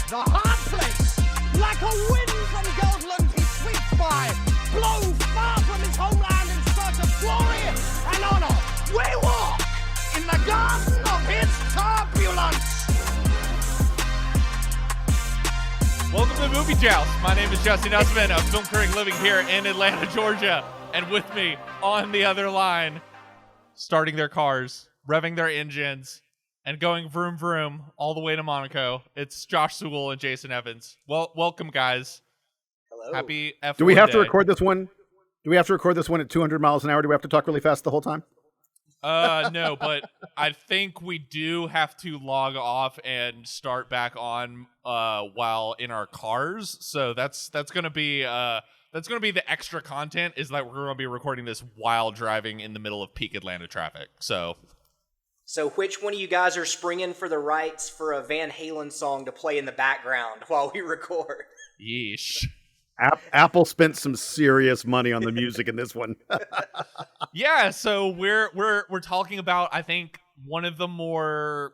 The hard place, like a wind from Goldland, he sweeps by, blown far from his homeland in search of glory and honor. We walk in the garden of his turbulence. Welcome to the Movie Joust. My name is Jesse Nussman, a film critic living here in Atlanta, Georgia. And with me on the other line, starting their cars, revving their engines, and going vroom vroom all the way to Monaco, it's Josh Sewell and Jason Evans. Well, welcome, guys. Hello. Happy F1 Do we have day. to record this one? Do we have to record this one at 200 miles an hour? Do we have to talk really fast the whole time? No, but I think we do have to log off and start back on while in our cars. So that's gonna be the extra content, is that we're gonna be recording this while driving in the middle of peak Atlanta traffic. So which one of you guys are springing for the rights for a Van Halen song to play in the background while we record? yeesh. Apple spent some serious money on the music in this one. Yeah, so we're talking about, I think, one of the more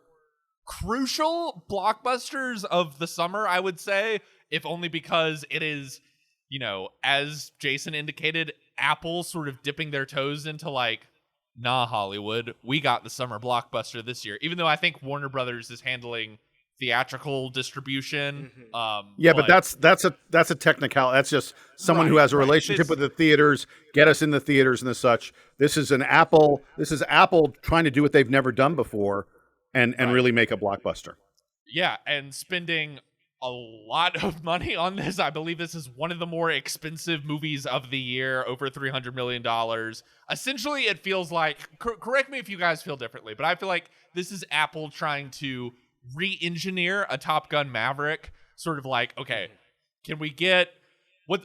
crucial blockbusters of the summer, I would say, if only because it is, you know, as Jason indicated, Apple sort of dipping their toes into like, nah, Hollywood, we got the summer blockbuster this year. Even though I think Warner Brothers is handling theatrical distribution. But that's a technical. That's just someone who has a relationship with the theaters, get us in the theaters and the such. This is Apple trying to do what they've never done before and really make a blockbuster. Yeah, and spending a lot of money on this. I believe this is one of the more expensive movies of the year, over $300 million. Essentially, it feels like, correct me if you guys feel differently, but I feel like this is Apple trying to re-engineer a Top Gun Maverick, sort of like, okay, can we get what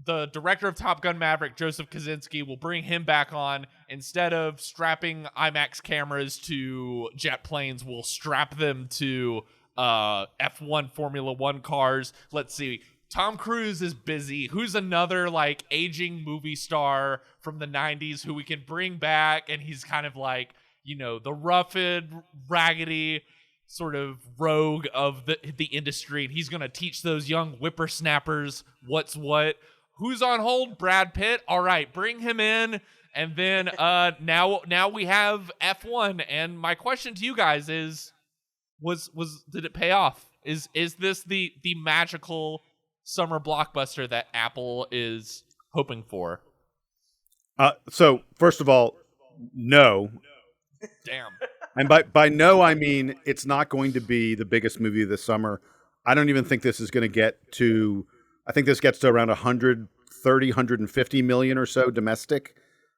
the director of Top Gun Maverick, Joseph Kosinski, will bring him back on. Instead of strapping IMAX cameras to jet planes, we'll strap them to F1 Formula One cars. Let's see, Tom Cruise is busy. Who's another like aging movie star from the 90s who we can bring back, and he's kind of like, you know, the rough and raggedy sort of rogue of the industry, and he's going to teach those young whippersnappers what's what. Who's on hold? Brad Pitt. All right, bring him in. And then now we have F1. And my question to you guys is, did it pay off? Is this the magical summer blockbuster that Apple is hoping for? So first of all, no. Damn. And by no, I mean it's not going to be the biggest movie of the summer. I don't even think this is going to get to, I think this gets to around 130, 150 million or so domestic.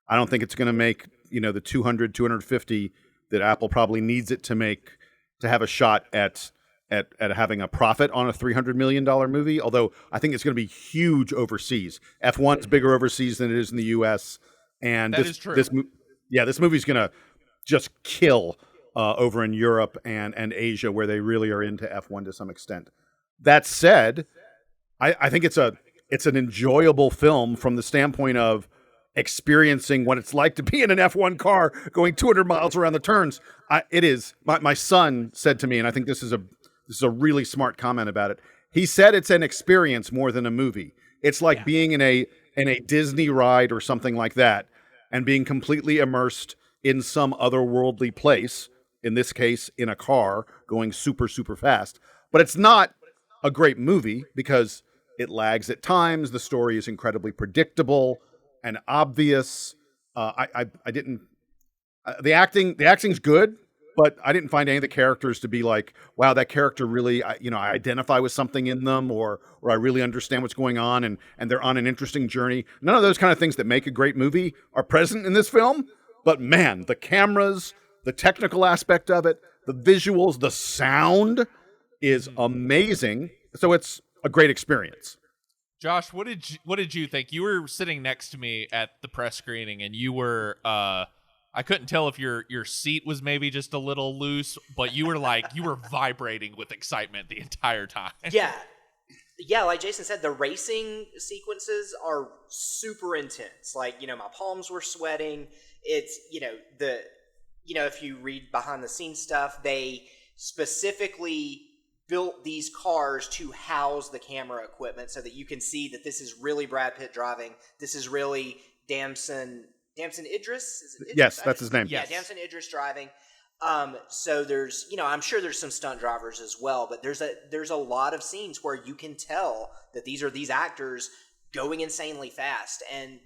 I don't think it's going to make, you know, the 200, 250 that Apple probably needs it to make to have a shot at having a profit on a $300 million movie. Although I think it's going to be huge overseas. F1's bigger overseas than it is in the US. And that is true. This movie's going to just kill over in Europe and Asia, where they really are into F1 to some extent. That said, I think it's an enjoyable film from the standpoint of experiencing what it's like to be in an F1 car going 200 miles around the turns. It is. My son said to me, and I think this is a really smart comment about it. He said it's an experience more than a movie. It's like being in a Disney ride or something like that, and being completely immersed in some otherworldly place, in this case, in a car going super, super fast. But it's not a great movie because it lags at times. The story is incredibly predictable and obvious. The acting's good, but I didn't find any of the characters to be like, wow, that character really, I identify with something in them, or I really understand what's going on, and they're on an interesting journey. None of those kind of things that make a great movie are present in this film. But man, the cameras, the technical aspect of it, the visuals, the sound is amazing. So it's a great experience. Josh, what did you think? You were sitting next to me at the press screening, and you were I couldn't tell if your seat was maybe just a little loose, but you were vibrating with excitement the entire time. Yeah, like Jason said, the racing sequences are super intense. Like, my palms were sweating. It's, if you read behind the scenes stuff, they specifically built these cars to house the camera equipment so that you can see that this is really Brad Pitt driving. This is really Damson Idris? Is it Idris? Yes, that's his name. Yeah, Yes. Damson Idris driving. So there's, I'm sure there's some stunt drivers as well, but there's a lot of scenes where you can tell that these are these actors going insanely fast. And,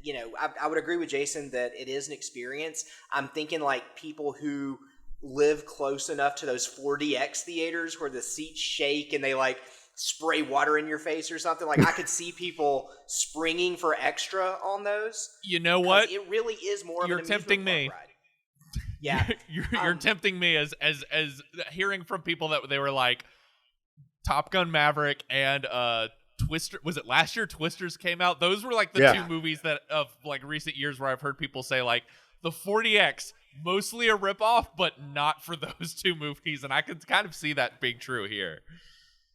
I would agree with Jason that it is an experience. I'm thinking like people who live close enough to those 4DX theaters where the seats shake and they like spray water in your face or something. Like I could see people springing for extra on those. You know what? It really is more You're of an amusement tempting park me. ride. Yeah. You're tempting me as hearing from people that they were like Top Gun Maverick and Twister. Was it last year Twisters came out? Those were like the two movies that of like recent years where I've heard people say like the 40X mostly a ripoff, but not for those two movies, and I could kind of see that being true here.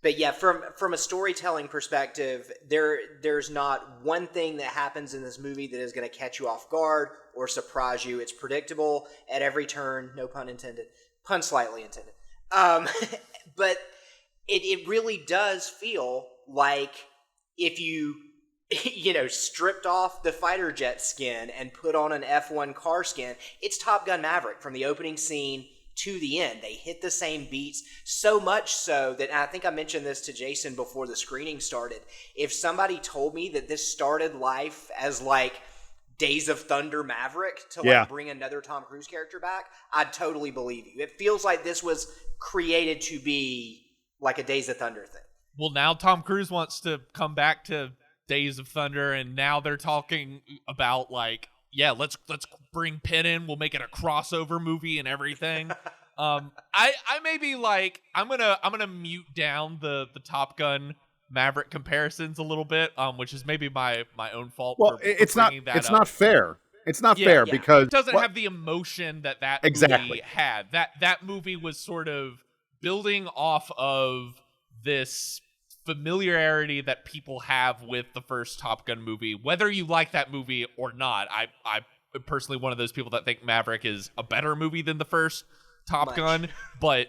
But yeah, from a storytelling perspective, there's not one thing that happens in this movie that is going to catch you off guard or surprise you. It's predictable at every turn. No pun intended. Pun slightly intended. But it really does feel like if you stripped off the fighter jet skin and put on an F1 car skin, it's Top Gun Maverick from the opening scene to the end. They hit the same beats, so much so that, and I think I mentioned this to Jason before the screening started, if somebody told me that this started life as like Days of Thunder Maverick to like bring another Tom Cruise character back, I'd totally believe you. It feels like this was created to be like a Days of Thunder thing. Well, now Tom Cruise wants to come back to Days of Thunder, and now they're talking about like, yeah, let's bring Pitt in. We'll make it a crossover movie and everything. I may be like, I'm gonna mute down the Top Gun Maverick comparisons a little bit, which is maybe my own fault. Well, it's not fair. It's not fair because it doesn't have the emotion that movie had. That movie was sort of building off of this familiarity that people have with the first Top Gun movie, whether you like that movie or not. I'm personally one of those people that think Maverick is a better movie than the first Top Gun, but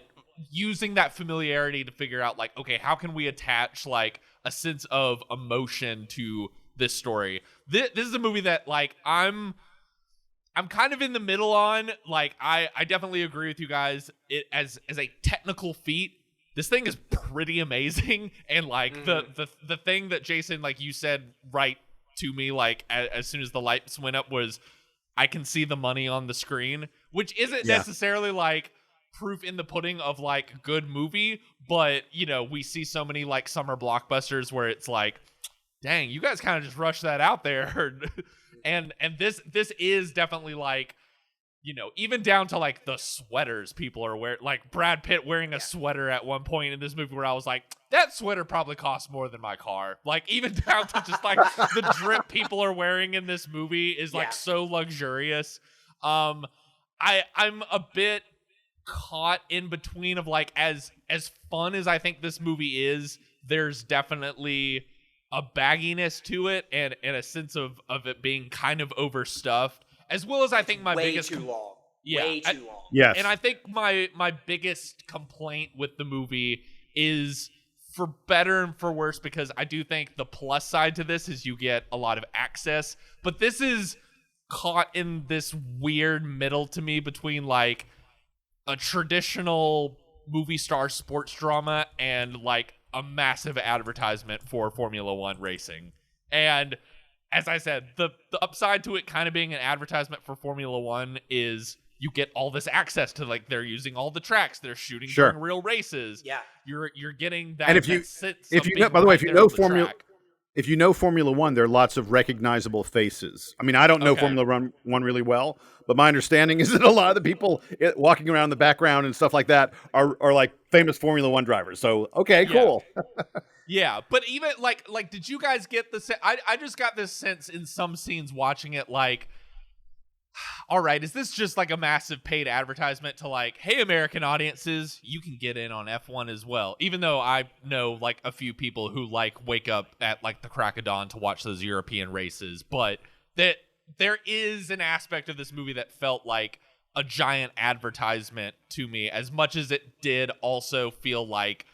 using that familiarity to figure out like, okay, how can we attach like a sense of emotion to this story? This is a movie that like I'm kind of in the middle on. Like I definitely agree with you guys. It as a technical feat, this thing is pretty amazing, and like the thing that Jason, like you said right to me, like as soon as the lights went up, was I can see the money on the screen, which isn't necessarily like proof in the pudding of like good movie, but we see so many like summer blockbusters where it's like, dang, you guys kind of just rushed that out there, and this is definitely like, even down to like the sweaters people are wearing, like Brad Pitt wearing a sweater at one point in this movie where I was like, that sweater probably costs more than my car. Like even down to just like the drip people are wearing in this movie is like so luxurious. I'm a bit caught in between of like, as fun as I think this movie is, there's definitely a bagginess to it and a sense of it being kind of overstuffed. As well as I think my biggest too long. Yeah, Way too long. Yes. And I think my biggest complaint with the movie is, for better and for worse, because I do think the plus side to this is you get a lot of access, but this is caught in this weird middle to me between like a traditional movie star sports drama and like a massive advertisement for Formula One racing. And as I said, the upside to it kind of being an advertisement for Formula One is you get all this access to, like, they're using all the tracks, they're shooting during real races. Yeah, you're getting that. And if you know Formula One, there are lots of recognizable faces. I mean, I don't know Formula One really well, but my understanding is that a lot of the people walking around in the background and stuff like that are like famous Formula One drivers. So, okay, cool. Yeah, but even like, did you guys get the sense? I just got this sense in some scenes watching it, like, all right, is this just like a massive paid advertisement to like, hey, American audiences, you can get in on F1 as well? Even though I know like a few people who like wake up at like the crack of dawn to watch those European races, but that there is an aspect of this movie that felt like a giant advertisement to me, as much as it did also feel like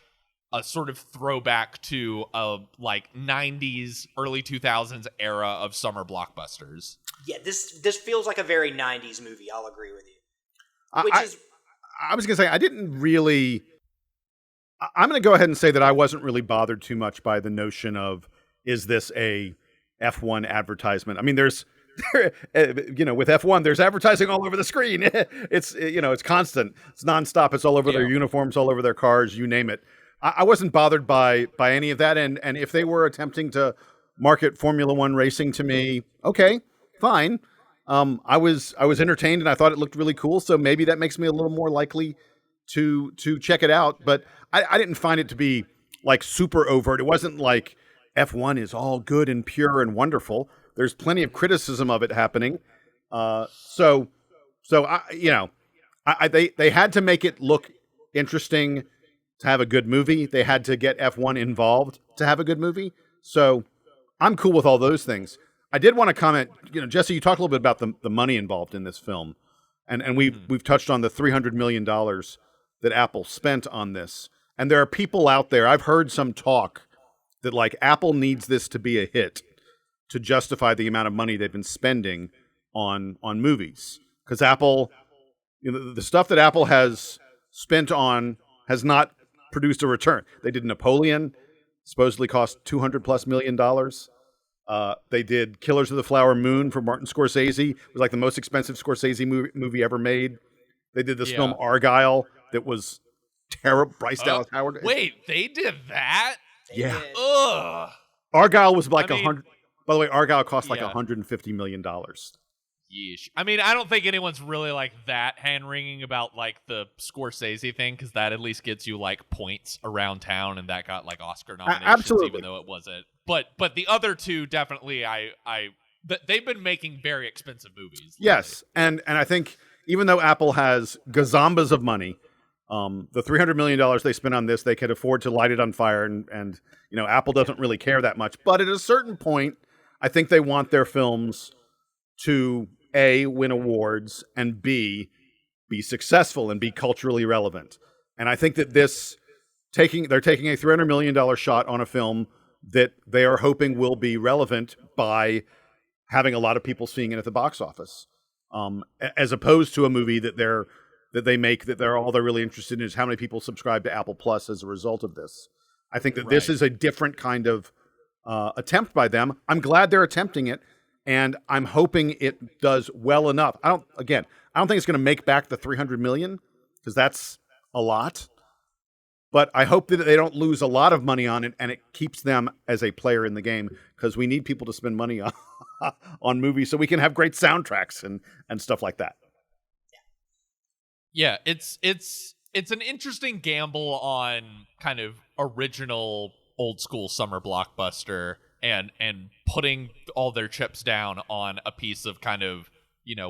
a sort of throwback to a like 90s, early 2000s era of summer blockbusters. Yeah, this feels like a very 90s movie. I'll agree with you. I was going to say, I didn't really... I'm going to go ahead and say that I wasn't really bothered too much by the notion of, is this a F1 advertisement? I mean, with F1, there's advertising all over the screen. It's constant. It's nonstop. It's all over their uniforms, all over their cars, you name it. I wasn't bothered by any of that. And if they were attempting to market Formula One racing to me, okay, fine. I was entertained and I thought it looked really cool. So maybe that makes me a little more likely to check it out. But I didn't find it to be like super overt. It wasn't like F1 is all good and pure and wonderful. There's plenty of criticism of it happening. So they had to make it look interesting to have a good movie. They had to get F1 involved to have a good movie. So I'm cool with all those things. I did want to comment, Jesse, you talked a little bit about the money involved in this film. And we've touched on the $300 million that Apple spent on this. And there are people out there, I've heard some talk that like Apple needs this to be a hit to justify the amount of money they've been spending on movies. Because Apple, the stuff that Apple has spent on has not produced a return. They did Napoleon, supposedly cost $200+ million. They did Killers of the Flower Moon for Martin Scorsese. It was like the most expensive Scorsese movie ever made. They did this film Argylle that was terrible. Bryce Dallas Howard. Wait, they did that? Yeah. Ugh. Argylle was like 100. By the way, Argylle cost like $150 million. Yeesh. I mean, I don't think anyone's really like that hand-wringing about like the Scorsese thing, because that at least gets you like points around town, and that got like Oscar nominations, absolutely. Even though it wasn't. But the other two definitely, they've been making very expensive movies. Yes, and I think even though Apple has gazambas of money, the $300 million they spent on this, they could afford to light it on fire, and Apple doesn't really care that much. But at a certain point, I think they want their films to A, win awards, and B, be successful and be culturally relevant. And I think that they're taking a $300 million shot on a film that they are hoping will be relevant by having a lot of people seeing it at the box office, as opposed to a movie that they make that all they're really interested in is how many people subscribe to Apple Plus as a result of this. I think that this is a different kind of attempt by them. I'm glad they're attempting it, and I'm hoping it does well enough. I don't think it's going to make back the $300 million, because that's a lot. But I hope that they don't lose a lot of money on it, and it keeps them as a player in the game, because we need people to spend money on movies so we can have great soundtracks and stuff like that. Yeah, it's an interesting gamble on kind of original old school summer blockbuster and putting all their chips down on a piece of kind of,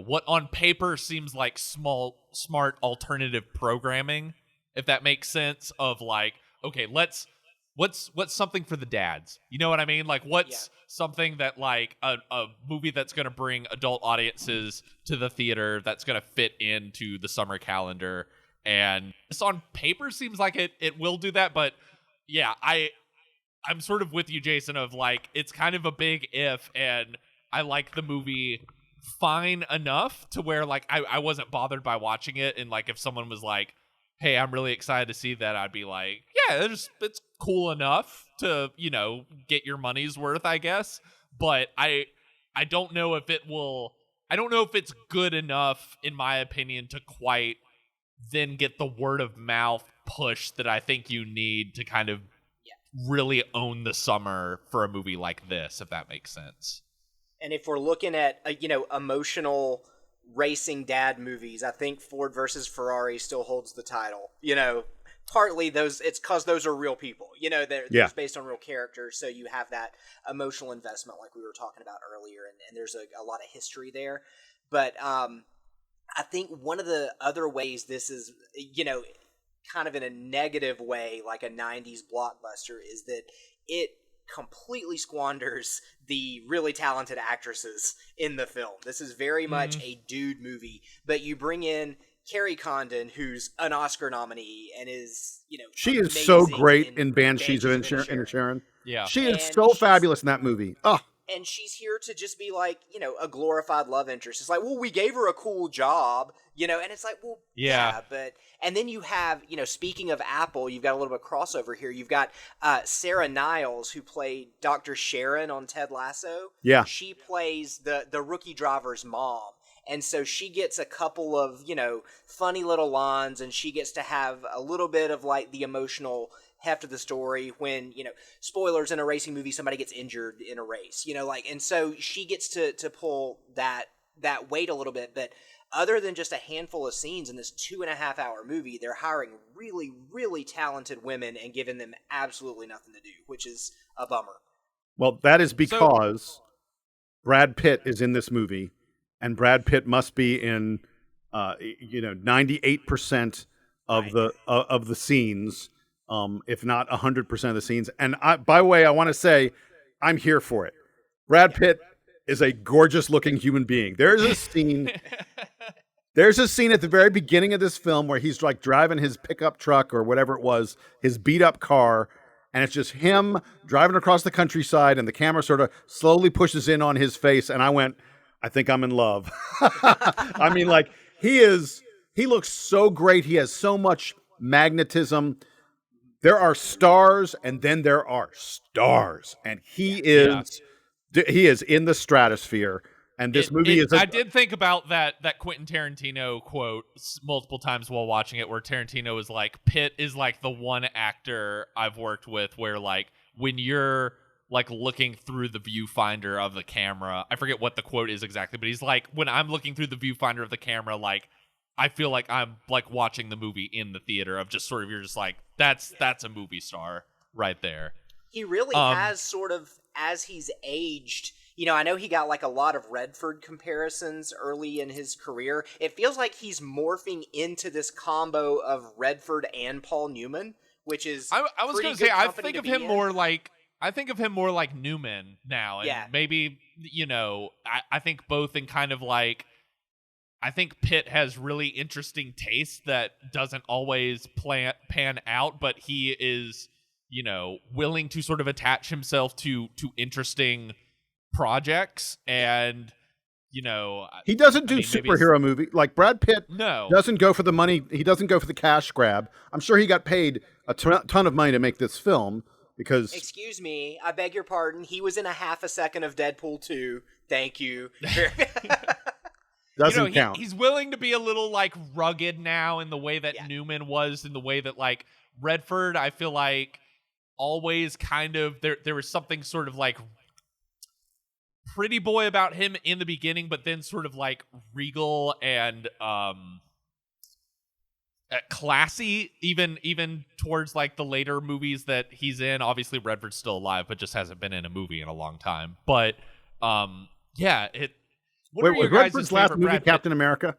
what on paper seems like smart alternative programming, if that makes sense, of like, okay, what's something for the dads? You know what I mean? Like, what's something that like a movie that's going to bring adult audiences to the theater, that's going to fit into the summer calendar. And this on paper seems like it will do that. But yeah, I'm sort of with you, Jason, of like, it's kind of a big if, and I like the movie fine enough to where like I wasn't bothered by watching it. And like, if someone was like, hey, I'm really excited to see that, I'd be like, yeah, it's cool enough to, get your money's worth, I guess. But I don't know if it's good enough, in my opinion, to quite then get the word of mouth push that I think you need to kind of really own the summer for a movie like this, if that makes sense. And if we're looking at, emotional racing dad movies, I think Ford versus Ferrari still holds the title. Partly it's because those are real people. They're based on real characters, so you have that emotional investment like we were talking about earlier, and there's a lot of history there. But I think one of the other ways this is, kind of in a negative way, like a 90s blockbuster, is that it completely squanders the really talented actresses in the film. This is very much a dude movie, but you bring in Carrie Condon, who's an Oscar nominee and is, she is so amazing great in Banshees of Inisherin. Yeah. She is And so she's- fabulous in that movie. Oh, And she's here to just be like, a glorified love interest. It's like, well, we gave her a cool job, and it's like, well, Yeah. but, and then you have, speaking of Apple, you've got a little bit of crossover here. You've got Sarah Niles, who played Dr. Sharon on Ted Lasso. Yeah. She plays the rookie driver's mom. And so she gets a couple of, funny little lines, and she gets to have a little bit of like the emotional heft of the story when, spoilers in a racing movie, somebody gets injured in a race, and so she gets to pull that weight a little bit. But other than just a handful of scenes in this 2.5 hour movie, they're hiring really, really talented women and giving them absolutely nothing to do, which is a bummer. well, that is because Brad Pitt is in this movie, and Brad Pitt must be in, 98% of the scenes, if not 100% of the scenes. And by the way, I want to say, I'm here for it. Brad Pitt is a gorgeous-looking human being. There's a scene at the very beginning of this film where he's like driving his pickup truck or whatever it was, his beat-up car, and it's just him driving across the countryside, and the camera sort of slowly pushes in on his face, and I went, I think I'm in love. I mean, like, he looks so great. He has so much magnetism. There are stars, and then there are stars, and he is in the stratosphere. And this movie is. I did think about that Quentin Tarantino quote multiple times while watching it, where Tarantino is like, Pitt is like the one actor I've worked with where, like, when you're like looking through the viewfinder of the camera, I forget what the quote is exactly, but he's like, when I'm looking through the viewfinder of the camera, like, I feel like I'm like watching the movie in the theater of just sort of, you're just like, that's a movie star right there. He really has sort of, as he's aged, I know he got like a lot of Redford comparisons early in his career. It feels like he's morphing into this combo of Redford and Paul Newman, which is I was pretty going to say, good I company think to of be him in. more like, Newman now. And maybe, I think both in kind of like, I think Pitt has really interesting taste that doesn't always pan out, but he is, willing to sort of attach himself to interesting projects. And, he doesn't do superhero movie like Brad Pitt. No, doesn't go for the money. He doesn't go for the cash grab. I'm sure he got paid a ton of money to make this film because. Excuse me, I beg your pardon. He was in a half a second of Deadpool 2. Thank you. Doesn't count. He's willing to be a little like rugged now in the way that Newman was, in the way that like Redford, I feel like always kind of there was something sort of like pretty boy about him in the beginning, but then sort of like regal and classy even towards like the later movies that he's in. Obviously Redford's still alive, but just hasn't been in a movie in a long time. But Wait, was Redford's last movie Captain America?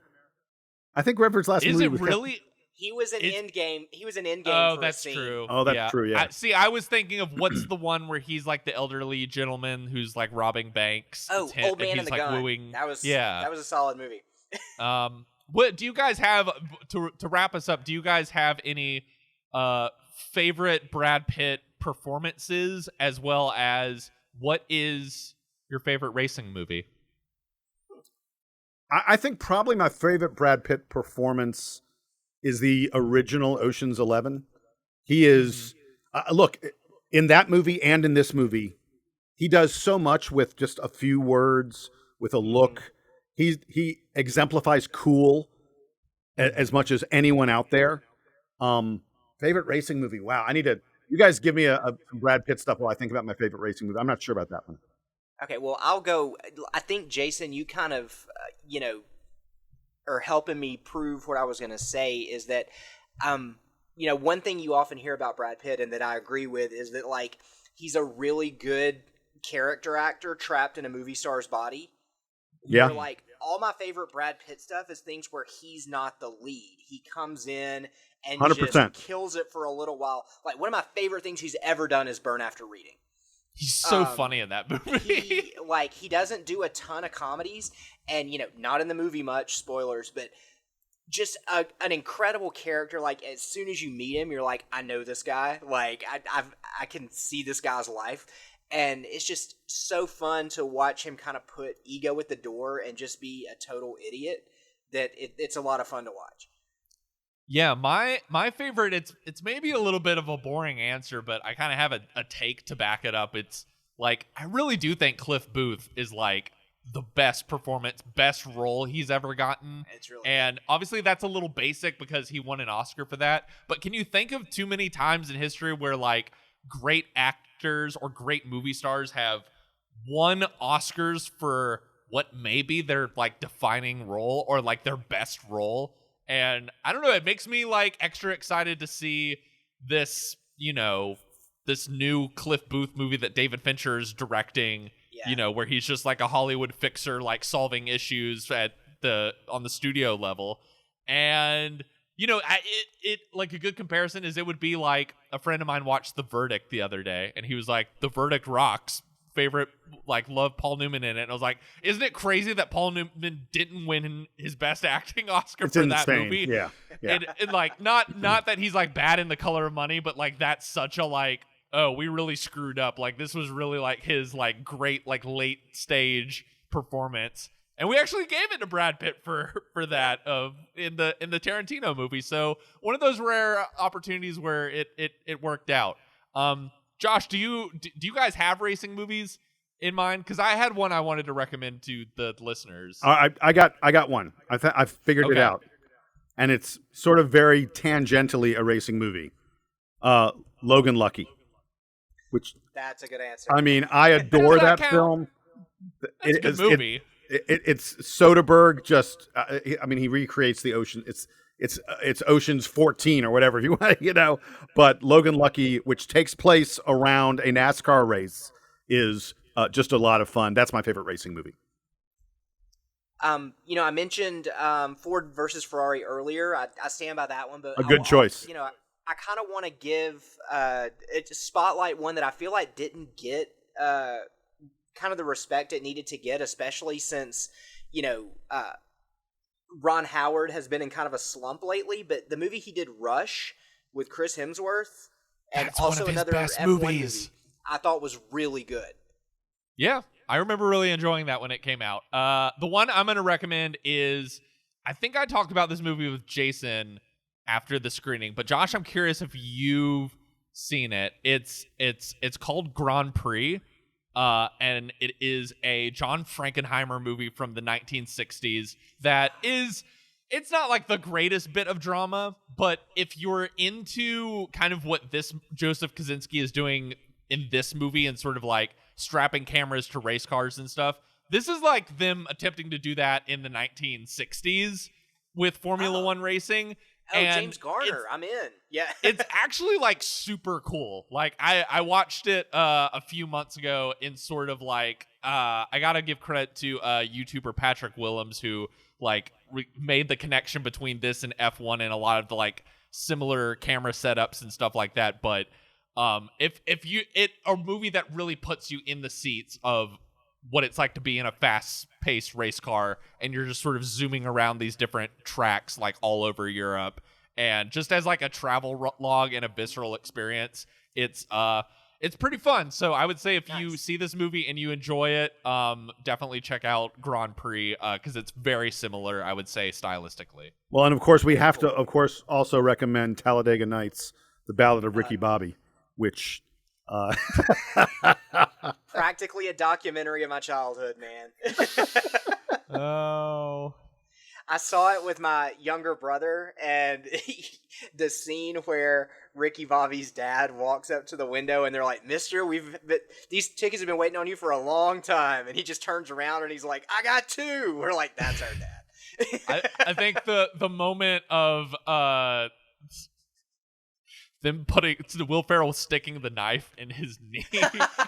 I think Redford's last movie was really? He was in Endgame. He was in Endgame. Oh, for that's a scene. true. Oh, that's true. Yeah. I was thinking of what's the one where he's like the elderly gentleman who's like robbing banks. Oh, Old Man and the like Gun. Wooing. That was a solid movie. What do you guys have to wrap us up? Do you guys have any favorite Brad Pitt performances, as well as what is your favorite racing movie? I think probably my favorite Brad Pitt performance is the original Ocean's 11. He is, look, in that movie and in this movie, he does so much with just a few words, with a look. He exemplifies cool as much as anyone out there. Favorite racing movie? Wow, you guys give me a Brad Pitt stuff while I think about my favorite racing movie. I'm not sure about that one. Okay, well, I'll go. I think, Jason, you kind of, are helping me prove what I was going to say is that, one thing you often hear about Brad Pitt and that I agree with is that, like, he's a really good character actor trapped in a movie star's body. Yeah. Where, like, all my favorite Brad Pitt stuff is things where he's not the lead. He comes in and 100%. just kills it for a little while. Like, one of my favorite things he's ever done is Burn After Reading. He's so funny in that movie. He doesn't do a ton of comedies, and not in the movie much, spoilers, but just an incredible character. Like, as soon as you meet him, you're like, I know this guy. Like, I can see this guy's life. And it's just so fun to watch him kind of put ego at the door and just be a total idiot that it's a lot of fun to watch. Yeah, my favorite, it's maybe a little bit of a boring answer, but I kind of have a take to back it up. It's like, I really do think Cliff Booth is like the best performance, best role he's ever gotten. It's really and obviously that's a little basic because he won an Oscar for that. But can you think of too many times in history where like great actors or great movie stars have won Oscars for what may be their like defining role or like their best role? And I don't know, it makes me like extra excited to see this, you know, this new Cliff Booth movie that David Fincher is directing, you know, where he's just like a Hollywood fixer, like solving issues on the studio level. And, you know, it like a good comparison is it would be like a friend of mine watched The Verdict the other day and he was like, The Verdict rocks. Favorite, like, love Paul Newman in it. And I was like, isn't it crazy that Paul Newman didn't win his best acting Oscar for that movie? Yeah. And like, not that he's like bad in The Color of Money, but like that's such a like, oh, we really screwed up. Like this was really like his like great like late stage performance. And we actually gave it to Brad Pitt for that in the Tarantino movie. So one of those rare opportunities where it worked out. Josh, do you guys have racing movies in mind? Because I had one I wanted to recommend to the listeners. I got one. I figured it out, and it's sort of very tangentially a racing movie. Logan Lucky, which that's a good answer. I mean, I adore that film. It's a good movie. It's Soderbergh. Just I mean, he recreates the ocean. It's Ocean's 14 or whatever, if you want, you know. But Logan Lucky, which takes place around a NASCAR race, is just a lot of fun. That's my favorite racing movie. You know, I mentioned Ford versus Ferrari earlier. I stand by that one, but a good choice. You know, I kind of want to give spotlight one that I feel like didn't get kind of the respect it needed to get, especially since, you know, Ron Howard has been in kind of a slump lately, but the movie he did, Rush, with Chris Hemsworth, and that's also one of his another best F1 movies. movie, I thought was really good. Yeah, I remember really enjoying that when it came out. The one I'm going to recommend is, I think I talked about this movie with Jason after the screening, but Josh, I'm curious if you've seen it. It's called Grand Prix. And it is a John Frankenheimer movie from the 1960s that is, it's not like the greatest bit of drama, but if you're into kind of what this Joseph Kosinski is doing in this movie and sort of like strapping cameras to race cars and stuff, this is like them attempting to do that in the 1960s with Formula One racing. Oh, and James Garner, I'm in. Yeah. It's actually like super cool. Like I watched it a few months ago in sort of like I gotta give credit to YouTuber Patrick Willems, who like made the connection between this and F1 and a lot of the like similar camera setups and stuff like that. But if you a movie that really puts you in the seats of what it's like to be in a fast-paced race car, and you're just sort of zooming around these different tracks like all over Europe, and just as like a travel log and a visceral experience, it's pretty fun. So I would say if you see this movie and you enjoy it, definitely check out Grand Prix because it's very similar, I would say, stylistically. Well, and of course we have to, of course, also recommend Talladega Nights: The Ballad of Ricky Bobby, which. Practically a documentary of my childhood, man. Oh. I saw it with my younger brother, and the scene where Ricky Bobby's dad walks up to the window and they're like, "Mister, these tickets have been waiting on you for a long time," and he just turns around and he's like, "I got two." We're like, "That's our dad." I think the moment of them putting Will Ferrell sticking the knife in his knee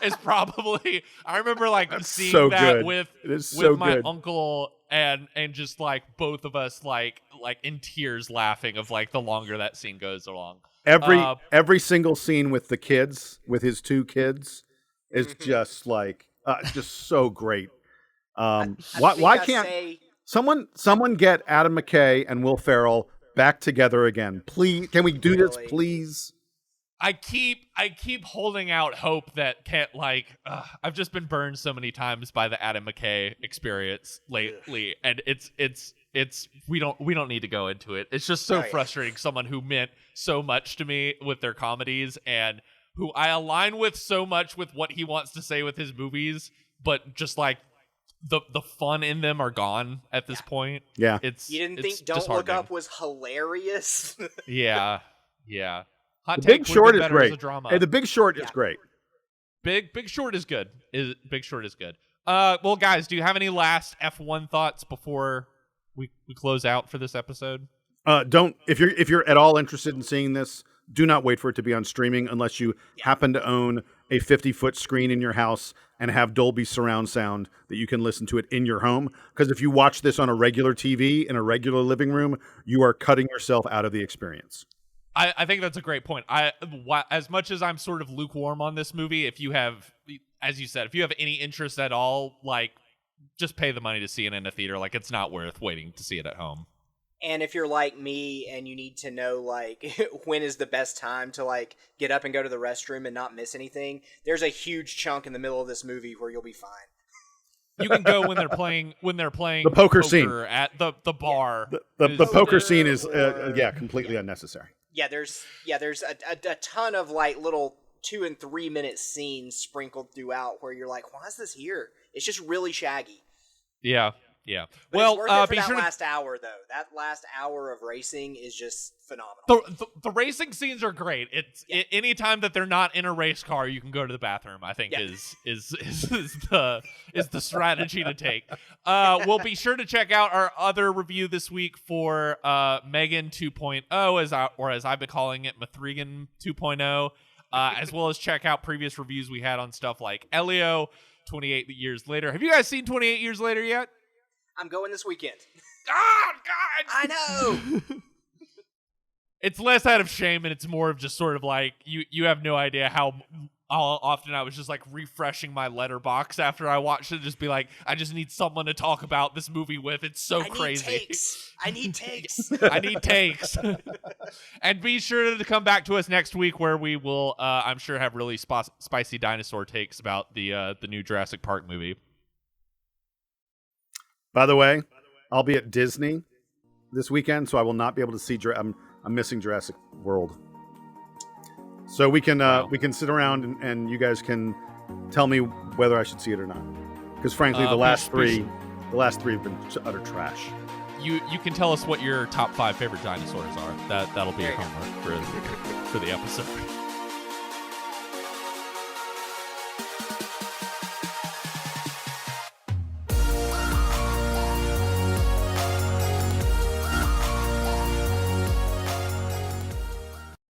is probably, I remember like seeing so that good. with so my good. uncle and just like both of us like in tears laughing of like the longer that scene goes along. Every single scene with the kids, with his two kids, is just like just so great. Why can't Someone get Adam McKay and Will Ferrell back together again. Please, can we do this, Really? please? I keep holding out hope that can't I've just been burned so many times by the Adam McKay experience lately, and it's we don't need to go into it. It's just so Right. frustrating. Someone who meant so much to me with their comedies and who I align with so much with what he wants to say with his movies, but just like the fun in them are gone at this point. Yeah. It's You didn't it's think Don't Look disheartening. Up was hilarious? Yeah. Hot The take, Big would've Short been is better as great. a drama. Hey, The Big Short is Yeah. great. Big Short is good. Big Short is good. Well, guys, do you have any last F1 thoughts before we close out for this episode? Don't if you're at all interested in seeing this, do not wait for it to be on streaming unless you happen to own a 50-foot screen in your house and have Dolby surround sound that you can listen to it in your home. Because if you watch this on a regular TV in a regular living room, you are cutting yourself out of the experience. I think that's a great point. As much as I'm sort of lukewarm on this movie, if you have, as you said, if you have any interest at all, like, just pay the money to see it in a theater. Like, it's not worth waiting to see it at home. And if you're like me and you need to know, like, when is the best time to, like, get up and go to the restroom and not miss anything, there's a huge chunk in the middle of this movie where you'll be fine. You can go when they're playing The poker scene. at the bar. The poker scene is completely unnecessary. Yeah, there's a ton of, like, little 2 and 3 minute scenes sprinkled throughout where you're like, why is this here? It's just really shaggy. Yeah. But Well, it's worth it for be that sure to last hour, though. That last hour of racing is just phenomenal. the racing scenes are great. It's any time that they're not in a race car, you can go to the bathroom. I think is the strategy to take. We'll be sure to check out our other review this week for Megan 2.0, as I've been calling it, Mithrigan 2.0, as well as check out previous reviews we had on stuff like Elio, 28 Years Later. Have you guys seen 28 Years Later yet? I'm going this weekend. Oh, God! I know! It's less out of shame and it's more of just sort of like you have no idea how often I was just like refreshing my letterbox after I watched it, just be like, I just need someone to talk about this movie with. It's so crazy. I need takes. I need takes. And be sure to come back to us next week where we will I'm sure have really spicy dinosaur takes about the new Jurassic Park movie. By the way, I'll be at Disney this weekend, so I will not be able to see. I'm missing Jurassic World, so we can sit around and you guys can tell me whether I should see it or not. Because frankly, the last three have been utter trash. You can tell us what your top 5 favorite dinosaurs are. That'll be your homework for the episode.